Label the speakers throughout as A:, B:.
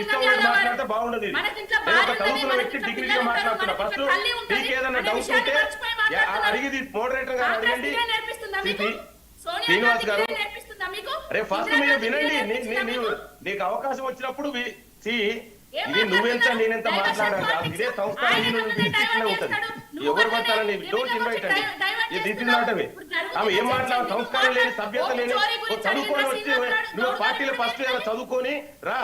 A: ఇష్టం ఉన్నది మాట్లాడితే బాగుండదు. నేను ఒక చదువుకున్న వ్యక్తి డిగ్రీగా మాట్లాడుతున్నా. ఫస్ట్ మీకు ఏదైనా డౌట్ ఉంటే అడిగి మోడరేటర్ గారు అడగండి. శ్రీనివాస్ గారు అరే ఫస్ట్ మీరు వినండి. నీకు అవకాశం వచ్చినప్పుడు ఇది నువ్వెంత నేనెంత మాట్లాడాలి కాదు. ఇదే సంస్కారం ఉంటుంది. ఎవరు పడతారని డోంట్ ఇన్వైట్ అండి. దిస్ ఇస్ నాట్ అవే. ఆమె ఏం మాట్లాడు, సంస్కారం లేని, సభ్యత లేని, చదువుకొని వచ్చి నువ్వు పార్టీలో ఫస్ట్ చదువుకొని రా.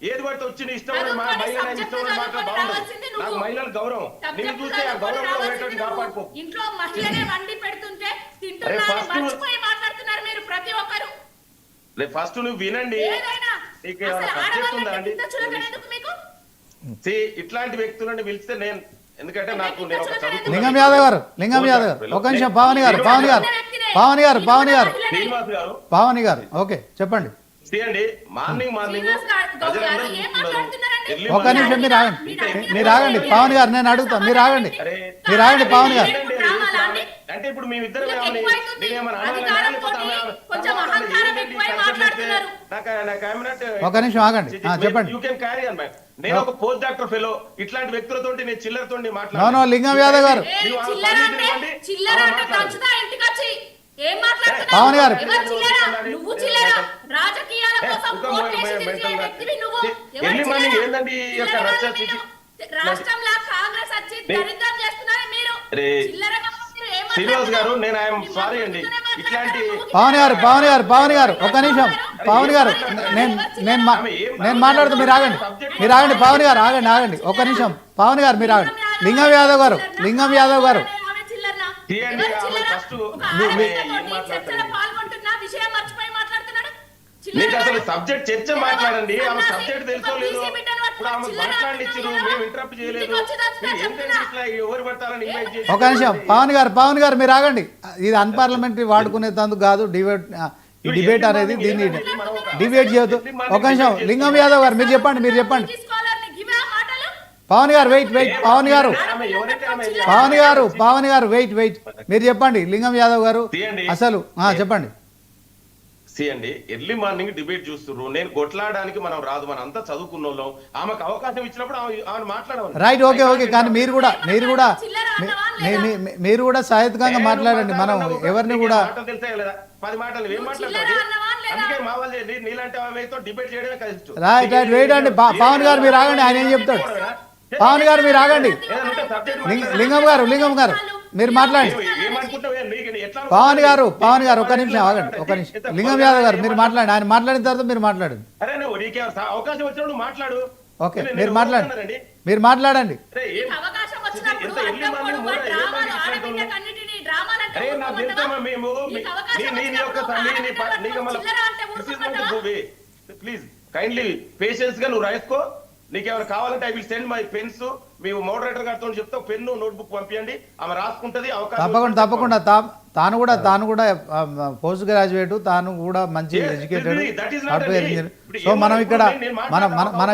A: ఏది పడితే వచ్చి నీ ఇష్టం మహిళ ఇష్టం మాట్లాడ బాగుండదు. నాకు మహిళల గౌరవం, నేను చూస్తే ఆ గౌరవంలో ఉండేటువంటి కాపాడుకో. ఫస్ట్ నువ్వు వినండి. నీకు సబ్జెక్ట్ ఉందా అండి? ఇట్లాంటి వ్యక్తులను పిలిస్తే నేను, ఎందుకంటే నాకు నేను ఒక చదువు.
B: లింగం యాదవ్ గారు ఒక నిమిషం. పావని గారు పావని గారు ఓకే చెప్పండి.
A: మార్నింగ్
B: ఒక నిమిషం మీరు ఆగండి పావని గారు, నేను అడుగుతాను. మీరు ఆగండి పావని గారు.
A: అంటే ఇప్పుడు మేమిద్దరం
B: ఒక నిమిషం ఆగండి, చెప్పండి.
A: నేను ఒక పోస్ట్ డాక్టర్ ఫెలో, ఇట్లాంటి వ్యక్తులతో నేను చిల్లరతో
B: మాట్లాడు. లింగం యాదవ్ గారు పావని గారు
A: ఎర్లీ మార్నింగ్ ఏందండి శ్రీనివాస్ గారు, నేను ఐఎమ్ సారీ అండి. ఇట్లాంటి
B: పావని గారు ఒక నిమిషం. పావని గారు నేను మాట్లాడుతూ మీరు ఆగండి పావని గారు ఆగండి ఒక నిమిషం. పావని గారు మీరు ఆగండి. లింగం యాదవ్ గారు
A: మీకు అసలు సబ్జెక్ట్ చర్చ మాట్లాడండి. ఆమె సబ్జెక్ట్ తెలుసో లేదు, ఇప్పుడు ఆమె మాట్లాడిచ్చారు, మేము ఇంటరప్ట్ చేయలేదు. ఎవరు పడతారని
B: ఒక నిమిషం. పావని గారు మీరు ఆగండి. ఇది అన్పార్లమెంటరీ వాడుకునేందుకు కాదు డిబేట్ అనేది, దీన్ని డిబేట్ చేయొద్దు. ఒక నిమిషం. లింగం యాదవ్ గారు మీరు చెప్పండి. పావని గారు వెయిట్. పావని గారు వెయిట్. మీరు చెప్పండి లింగం యాదవ్ గారు అసలు చెప్పండి.
A: అండి ఎర్లీ మార్నింగ్ డిబేట్ చూస్తున్నారు. నేను కొట్లాడడానికి మనం రాదు, మనం అంతా చదువుకున్న వాళ్ళం. ఆమెకు అవకాశం ఇచ్చినప్పుడు ఆమె మాట్లాడవాలి.
B: రైట్ ఓకే కానీ మీరు కూడా సాహిత్యంగా మాట్లాడండి. మనం ఎవరిని కూడా
A: తెలుసా లేదా 10 మాటలు ఏం మాట్లాడతారు. అందుకే మా వాళ్ళు నీలాంటి ఆమెతో డిబేట్ చేయడమే కష్టం.
B: రైట్ వెయిట్ అండి. పవన్ గారు మీరు ఆగండి, ఆయన ఏం చెప్తాడు. పవన్ గారు మీరు ఆగండి. లింగం గారు మీరు మాట్లాడండి. పవన్ గారు ఒక నిమిషం ఆగండి. ఒక నిమిషం. లింగం యాదవ్ గారు మీరు మాట్లాడండి. ఆయన మాట్లాడిన తర్వాత మీరు మాట్లాడండి.
A: అవకాశం వచ్చినప్పుడు మాట్లాడు.
B: ఓకే మీరు మాట్లాడండి.
A: ప్లీజ్ కైండ్లీ పేషెన్స్ గా నువ్వు రాసుకో. నీకేమైనా కావాలంటే I will send my pens. మేము మోడరేటర్ గారితో చెప్తా, పెన్ను నోట్బుక్ పంపించండి, ఆమె రాసుకుంటది.
B: తప్పకుండా తాను కూడా పోస్ట్ గ్రాడ్యుయేట్, తాను కూడా మంచి ఎడ్యుకేటెడ్ సాఫ్ట్వేర్ ఇంజనీర్. సో మనం ఇక్కడ మన